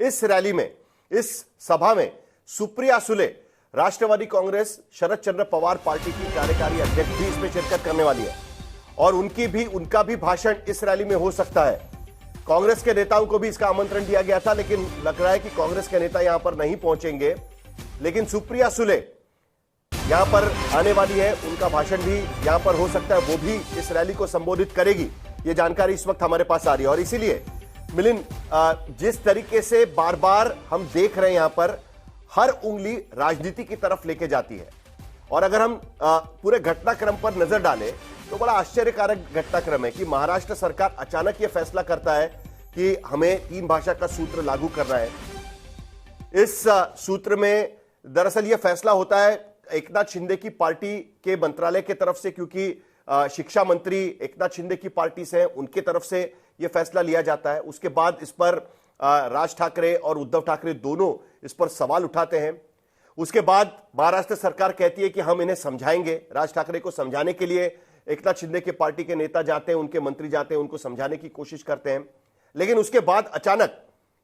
इस रैली में, इस सभा में सुप्रिया सुले, राष्ट्रवादी कांग्रेस शरद चंद्र पवार पार्टी की कार्यकारी अध्यक्ष भी इसमें शिरकत करने वाली है और उनका भी भाषण इस रैली में हो सकता है। कांग्रेस के नेताओं को भी इसका आमंत्रण दिया गया था, लेकिन लग रहा है कि कांग्रेस के नेता यहां पर नहीं पहुंचेंगे। लेकिन सुप्रिया सुले यहां पर आने वाली है, उनका भाषण भी यहां पर हो सकता है, वो भी इस रैली को संबोधित करेगी। ये जानकारी इस वक्त हमारे पास आ रही है और इसीलिए मिलिंद, जिस तरीके से बार बार हम देख रहे हैं यहां पर हर उंगली राजनीति की तरफ लेके जाती है और अगर हम पूरे घटनाक्रम पर नजर डालें तो बड़ा आश्चर्यकारक घटनाक्रम है कि महाराष्ट्र सरकार अचानक यह फैसला करता है कि हमें 3 भाषा का सूत्र लागू करना है। इस सूत्र में दरअसल यह फैसला होता है एकनाथ शिंदे की पार्टी के मंत्रालय की तरफ से, क्योंकि शिक्षा मंत्री एकनाथ शिंदे की पार्टी से हैं, उनके तरफ से यह फैसला लिया जाता है। उसके बाद इस पर राज ठाकरे और उद्धव ठाकरे दोनों इस पर सवाल उठाते हैं। उसके बाद महाराष्ट्र सरकार कहती है कि हम इन्हें समझाएंगे। राज ठाकरे को समझाने के लिए एकनाथ शिंदे के पार्टी के नेता जाते हैं, उनके मंत्री जाते हैं, उनको समझाने की कोशिश करते हैं। लेकिन उसके बाद अचानक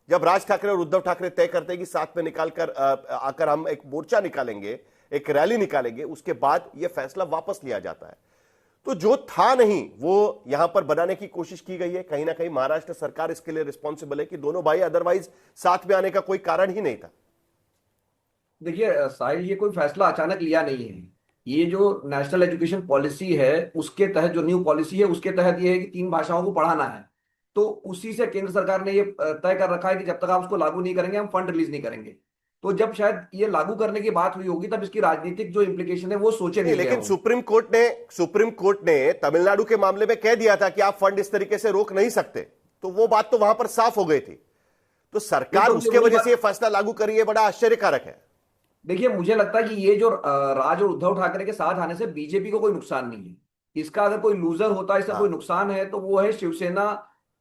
जब राज ठाकरे और उद्धव ठाकरे तय करते हैं कि साथ में निकालकर आकर हम एक मोर्चा निकालेंगे, एक रैली निकालेंगे, उसके बाद यह फैसला वापस लिया जाता है। तो जो था नहीं वो यहां पर बनाने की कोशिश की गई है। कहीं ना कहीं महाराष्ट्र सरकार इसके लिए रिस्पॉन्सिबल है कि दोनों भाई अदरवाइज साथ में आने का कोई कारण ही नहीं था। देखिए साहिल, ये कोई फैसला अचानक लिया नहीं है। ये जो नेशनल एजुकेशन पॉलिसी है उसके तहत, जो न्यू पॉलिसी है उसके तहत ये है कि 3 भाषाओं को पढ़ाना है। तो उसी से केंद्र सरकार ने ये तय कर रखा है कि जब तक आप उसको लागू नहीं करेंगे हम फंड रिलीज नहीं करेंगे। तो जब शायद ये लागू करने की बात हुई होगी तब इसकी राजनीतिक जो इम्प्लीकेशन है वो सोचे नहीं गए लेकिन होंगे। सुप्रीम कोर्ट ने तमिलनाडु के मामले में कह दिया था कि आप फंड इस तरीके से रोक नहीं सकते, तो वो बात तो वहां पर साफ हो गई थी। तो सरकार उसके वजह से ये फैसला लागू करी है, बड़ा आश्चर्यकारक है। देखिए, मुझे लगता है कि ये जो राज और उद्धव ठाकरे के साथ आने से बीजेपी को कोई नुकसान नहीं है। इसका अगर कोई लूजर होता है, इसका कोई नुकसान है तो वो है शिवसेना,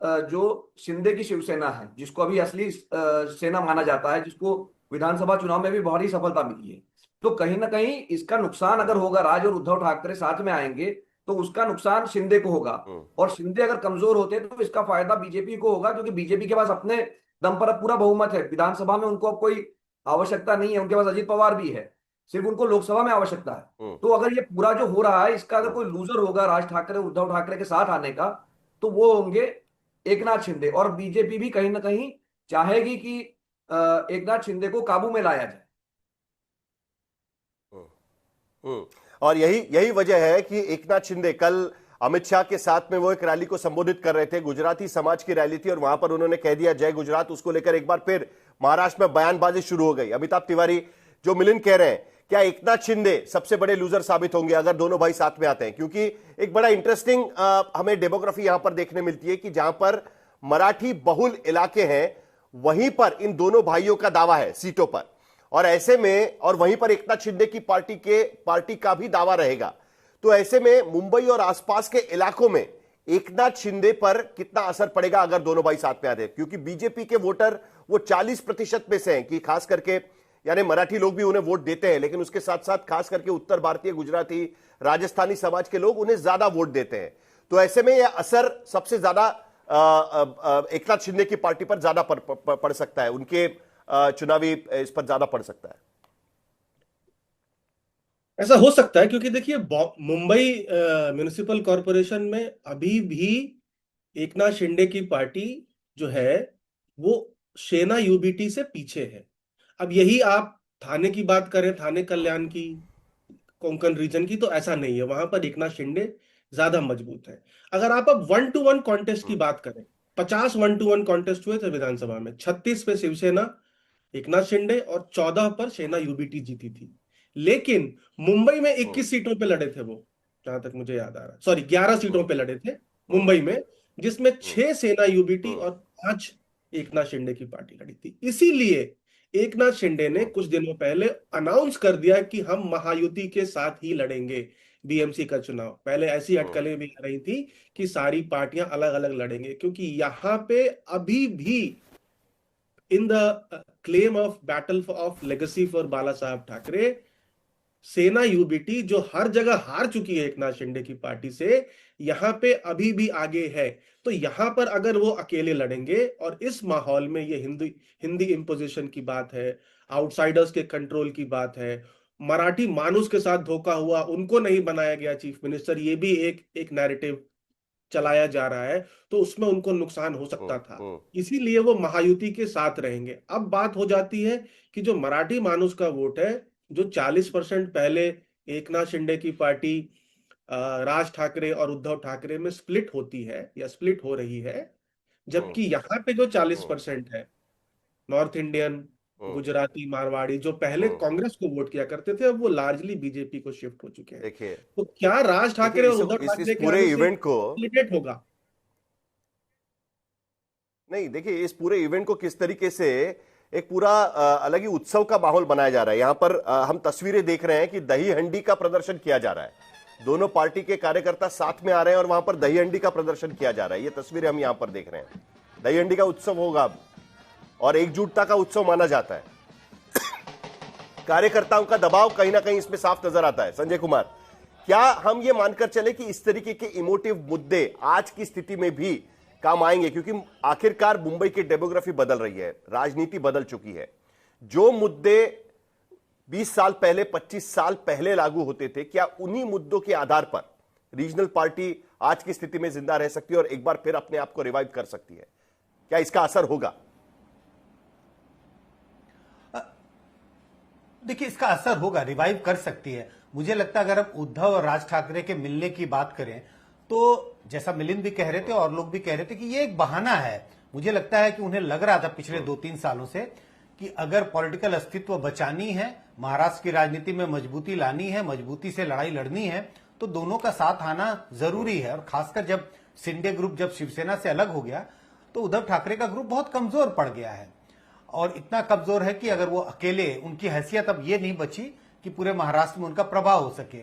जो शिंदे की शिवसेना है, जिसको अभी असली सेना माना जाता है, जिसको विधानसभा चुनाव में भी बहुत ही सफलता मिली है। तो कहीं ना कहीं इसका नुकसान अगर होगा, राज और उद्धव ठाकरे साथ में आएंगे तो उसका नुकसान शिंदे को होगा। और शिंदे अगर कमजोर होते तो इसका फायदा बीजेपी को होगा, क्योंकि बीजेपी के पास अपने दम पर अब पूरा बहुमत है। विधानसभा में उनको अब कोई आवश्यकता नहीं है, उनके पास अजीत पवार भी है, सिर्फ उनको लोकसभा में आवश्यकता है। तो अगर ये पूरा जो हो रहा है इसका अगर कोई लूजर होगा राज ठाकरे उद्धव ठाकरे के साथ आने का, तो वो होंगे एकनाथ शिंदे। और बीजेपी भी कहीं ना कहीं चाहेगी कि एकनाथ शिंदे को काबू में लाया जाए। और यही वजह है कि एकनाथ शिंदे कल अमित शाह के साथ में वो एक रैली को संबोधित कर रहे थे। गुजराती समाज की रैली थी और वहां पर उन्होंने कह दिया जय गुजरात। उसको लेकर एक बार फिर महाराष्ट्र में बयानबाजी शुरू हो गई। अमिताभ तिवारी, जो मिलिंद कह रहे हैं, क्या एकनाथ शिंदे सबसे बड़े लूजर साबित होंगे अगर दोनों भाई साथ में आते हैं? क्योंकि एक बड़ा इंटरेस्टिंग हमें डेमोग्राफी यहां पर देखने मिलती है कि जहां पर मराठी बहुल इलाके हैं वहीं पर इन दोनों भाइयों का दावा है सीटों पर, और ऐसे में और वहीं पर एकनाथ शिंदे की पार्टी का भी दावा रहेगा। तो ऐसे में मुंबई और आसपास के इलाकों में एकनाथ शिंदे पर कितना असर पड़ेगा अगर दोनों भाई साथ में आते हैं? क्योंकि बीजेपी के वोटर वो 40% में से हैं कि खास करके यानी मराठी लोग भी उन्हें वोट देते हैं, लेकिन उसके साथ साथ खास करके उत्तर भारतीय, गुजराती, राजस्थानी समाज के लोग उन्हें ज्यादा वोट देते हैं। तो ऐसे में यह असर सबसे ज्यादा एकनाथ शिंदे की पार्टी पर ज्यादा पड़ सकता है, उनके चुनावी इस पर ज्यादा पड़ सकता है। ऐसा हो सकता है क्योंकि देखिए मुंबई म्युनिसिपल कॉरपोरेशन में अभी भी एकनाथ शिंदे की पार्टी जो है वो सेना यूबीटी से पीछे है। अब यही आप थाने की बात करें, थाने कल्याण की, कोंकण रीजन की, तो ऐसा नहीं है, वहां पर एकनाथ शिंदे ज्यादा मजबूत है। अगर आप अब 1-to-1 कॉन्टेस्ट की बात करें, 50 1-to-1 कॉन्टेस्ट हुए थे विधानसभा में, 36 पे शिवसेना एकनाथ शिंदे और 14 पर सेना यूबीटी जीती थी। लेकिन मुंबई में 21 सीटों पे लड़े थे वो, जहां तक मुझे याद आ रहा है, सॉरी 11 सीटों पे लड़े थे मुंबई में, जिसमें 6 सेना यूबीटी और 5 एकनाथ शिंदे की पार्टी लड़ी थी। इसीलिए एकनाथ शिंदे ने कुछ दिनों पहले अनाउंस कर दिया कि हम महायुति के साथ ही लड़ेंगे बीएमसी का चुनाव। पहले ऐसी अटकलें भी आ रही थी कि सारी पार्टियां अलग अलग लड़ेंगे, क्योंकि यहां पे अभी भी in the claim of battle of legacy for Bala Saheb Thackeray, सेना यूबीटी जो हर जगह हार चुकी है एक नाथ शिंदे की पार्टी से, यहाँ पे अभी भी आगे है। तो यहाँ पर अगर वो अकेले लड़ेंगे, और इस माहौल में ये हिंदी हिंदी इम्पोजिशन की बात है, आउटसाइडर्स के कंट्रोल की बात है, मराठी मानुस के साथ धोखा हुआ, उनको नहीं बनाया गया चीफ मिनिस्टर, ये भी एक नैरेटिव चलाया जा रहा है, तो उसमें उनको नुकसान हो सकता था। इसीलिए वो महायुति के साथ रहेंगे। अब बात हो जाती है कि जो मराठी मानुस का वोट है, जो 40% पहले एकनाथ शिंदे की पार्टी राज ठाकरे और उद्धव ठाकरे में स्प्लिट होती है या स्प्लिट हो रही है, जबकि यहाँ पे जो 40% है नॉर्थ इंडियन, गुजराती, मारवाड़ी, जो पहले कांग्रेस को वोट किया करते थे, अब वो लार्जली बीजेपी को शिफ्ट हो चुके हैं। देखिए, तो क्या राज ठाकरे और उद्धव इस ठाकरे के पूरे आने से इवेंट को facilitate होगा? नहीं, देखिए, इस पूरे इवेंट को किस तरीके से एक पूरा अलग ही उत्सव का माहौल बनाया जा रहा है। यहां पर हम तस्वीरें देख रहे हैं कि दही हंडी का प्रदर्शन किया जा रहा है। दोनों पार्टी के कार्यकर्ता साथ में आ रहे हैं और वहां पर दही हंडी का प्रदर्शन किया जा रहा है। ये तस्वीरें हम यहां पर देख रहे हैं। दही हंडी का उत्सव होगा अब, और एकजुटता का उत्सव माना जाता है। कार्यकर्ताओं का दबाव कहीं ना कहीं इसमें साफ नजर आता है। संजय कुमार, क्या हम ये मानकर चले कि इस तरीके के इमोटिव मुद्दे आज की स्थिति में भी काम आएंगे? क्योंकि आखिरकार मुंबई की डेमोग्राफी बदल रही है, राजनीति बदल चुकी है। जो मुद्दे 20 साल पहले, 25 साल पहले लागू होते थे, क्या उन्हीं मुद्दों के आधार पर रीजनल पार्टी आज की स्थिति में जिंदा रह सकती है और एक बार फिर अपने आप को रिवाइव कर सकती है? क्या इसका असर होगा? देखिए, इसका असर होगा, रिवाइव कर सकती है। मुझे लगता है अगर हम उद्धव और राज ठाकरे के मिलने की बात करें, तो जैसा मिलिंद भी कह रहे थे और लोग भी कह रहे थे कि ये एक बहाना है। मुझे लगता है कि उन्हें लग रहा था पिछले 2-3 सालों से कि अगर पॉलिटिकल अस्तित्व बचानी है, महाराष्ट्र की राजनीति में मजबूती लानी है, मजबूती से लड़ाई लड़नी है, तो दोनों का साथ आना जरूरी है। और खासकर जब शिंदे ग्रुप जब शिवसेना से अलग हो गया, तो उद्धव ठाकरे का ग्रुप बहुत कमजोर पड़ गया है, और इतना कमजोर है कि अगर वो अकेले, उनकी हैसियत अब ये नहीं बची कि पूरे महाराष्ट्र में उनका प्रभाव हो सके।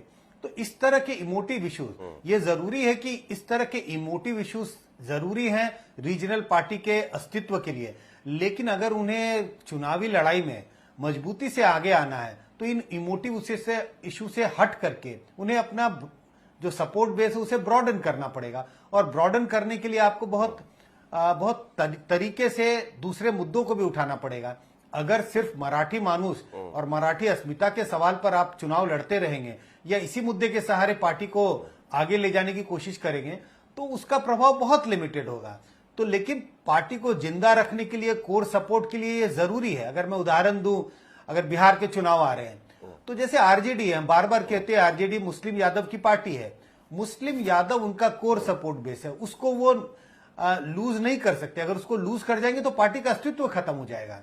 तो इस तरह के इमोटिव इश्यूज, ये जरूरी है कि इस तरह के इमोटिव इश्यूज जरूरी हैं रीजनल पार्टी के अस्तित्व के लिए। लेकिन अगर उन्हें चुनावी लड़ाई में मजबूती से आगे आना है, तो इन इमोटिव इश्यू से हट करके उन्हें अपना जो सपोर्ट बेस है उसे ब्रॉडन करना पड़ेगा। और ब्रॉडन करने के लिए आपको बहुत तरीके से दूसरे मुद्दों को भी उठाना पड़ेगा। अगर सिर्फ मराठी मानुस और मराठी अस्मिता के सवाल पर आप चुनाव लड़ते रहेंगे या इसी मुद्दे के सहारे पार्टी को आगे ले जाने की कोशिश करेंगे, तो उसका प्रभाव बहुत लिमिटेड होगा। तो लेकिन पार्टी को जिंदा रखने के लिए, कोर सपोर्ट के लिए ये जरूरी है। अगर मैं उदाहरण दूं, अगर बिहार के चुनाव आ रहे हैं, तो जैसे आरजेडी है, हम बार बार कहते हैं आरजेडी मुस्लिम यादव की पार्टी है। मुस्लिम यादव उनका कोर सपोर्ट बेस है, उसको वो लूज नहीं कर सकते। अगर उसको लूज कर जाएंगे तो पार्टी का अस्तित्व खत्म हो जाएगा।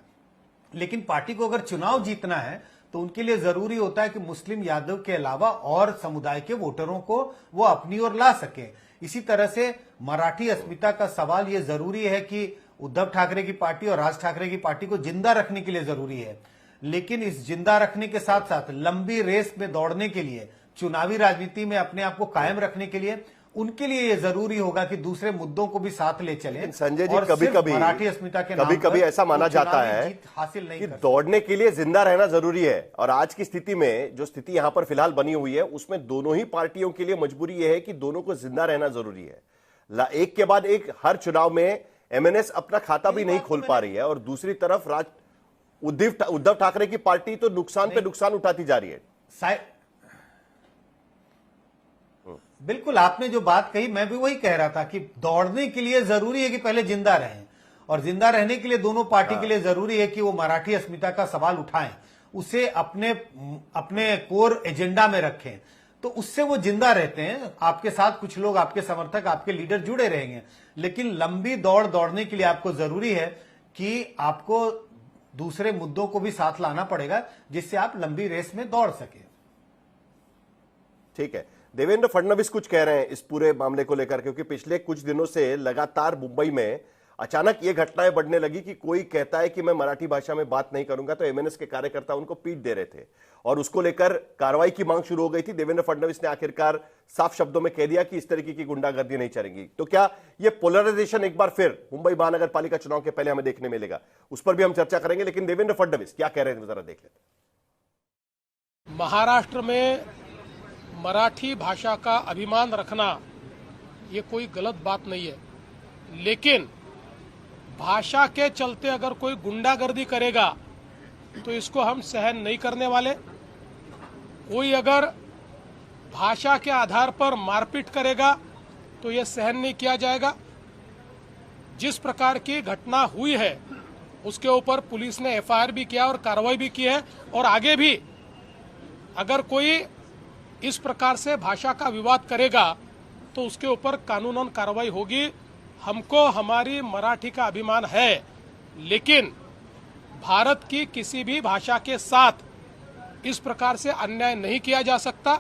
लेकिन पार्टी को अगर चुनाव जीतना है, तो उनके लिए जरूरी होता है कि मुस्लिम यादव के अलावा और समुदाय के वोटरों को वो अपनी ओर ला सके। इसी तरह से मराठी अस्मिता का सवाल ये जरूरी है कि उद्धव ठाकरे की पार्टी और राज ठाकरे की पार्टी को जिंदा रखने के लिए जरूरी है। लेकिन इस जिंदा रखने के साथ साथ लंबी रेस में दौड़ने के लिए, चुनावी राजनीति में अपने आप को कायम रखने के लिए, उनके लिए यह जरूरी होगा कि दूसरे मुद्दों को भी साथ ले चलें। संजय जी, कभी-कभी मराठी अस्मिता के नाम कभी-कभी ऐसा माना जाता है हासिल नहीं कि दौड़ने के लिए जिंदा रहना जरूरी है। और आज की स्थिति में, जो स्थिति यहां पर फिलहाल बनी हुई है, उसमें दोनों ही पार्टियों के लिए मजबूरी यह है कि दोनों को जिंदा रहना जरूरी है। एक के बाद एक हर चुनाव में एमएनएस अपना खाता भी नहीं खोल पा रही है, और दूसरी तरफ उद्धव ठाकरे की पार्टी तो नुकसान पे नुकसान उठाती जा रही है। बिल्कुल, आपने जो बात कही मैं भी वही कह रहा था कि दौड़ने के लिए जरूरी है कि पहले जिंदा रहें, और जिंदा रहने के लिए दोनों पार्टी के लिए जरूरी है कि वो मराठी अस्मिता का सवाल उठाएं, उसे अपने कोर एजेंडा में रखें। तो उससे वो जिंदा रहते हैं। आपके साथ कुछ लोग, आपके समर्थक, आपके लीडर जुड़े रहेंगे। लेकिन लंबी दौड़ने के लिए आपको जरूरी है कि आपको दूसरे मुद्दों को भी साथ लाना पड़ेगा, जिससे आप लंबी रेस में दौड़ सके। ठीक है, देवेंद्र फडणवीस कुछ कह रहे हैं इस पूरे मामले को लेकर, क्योंकि पिछले कुछ दिनों से लगातार मुंबई में अचानक ये घटनाएं बढ़ने लगी कि कोई कहता है कि मैं मराठी भाषा में बात नहीं करूंगा, तो एमएनएस के कार्यकर्ता उनको पीट दे रहे थे, और उसको लेकर कार्रवाई की मांग शुरू हो गई थी। देवेंद्र फडणवीस ने आखिरकार साफ शब्दों में कह दिया कि इस तरीके की गुंडागर्दी नहीं चलेगी। तो क्या ये पोलराइजेशन एक बार फिर मुंबई महानगर पालिका चुनाव के पहले हमें देखने मिलेगा? उस पर भी हम चर्चा करेंगे, लेकिन देवेंद्र फडणवीस क्या कह रहे हैं जरा देख लेते हैं। महाराष्ट्र में मराठी भाषा का अभिमान रखना ये कोई गलत बात नहीं है, लेकिन भाषा के चलते अगर कोई गुंडागर्दी करेगा तो इसको हम सहन नहीं करने वाले। कोई अगर भाषा के आधार पर मारपीट करेगा तो ये सहन नहीं किया जाएगा। जिस प्रकार की घटना हुई है उसके ऊपर पुलिस ने एफआईआर भी किया और कार्रवाई भी की है, और आगे भी अगर कोई इस प्रकार से भाषा का विवाद करेगा तो उसके ऊपर कानूनन कार्रवाई होगी। हमको हमारी मराठी का अभिमान है, लेकिन भारत की किसी भी भाषा के साथ इस प्रकार से अन्याय नहीं किया जा सकता।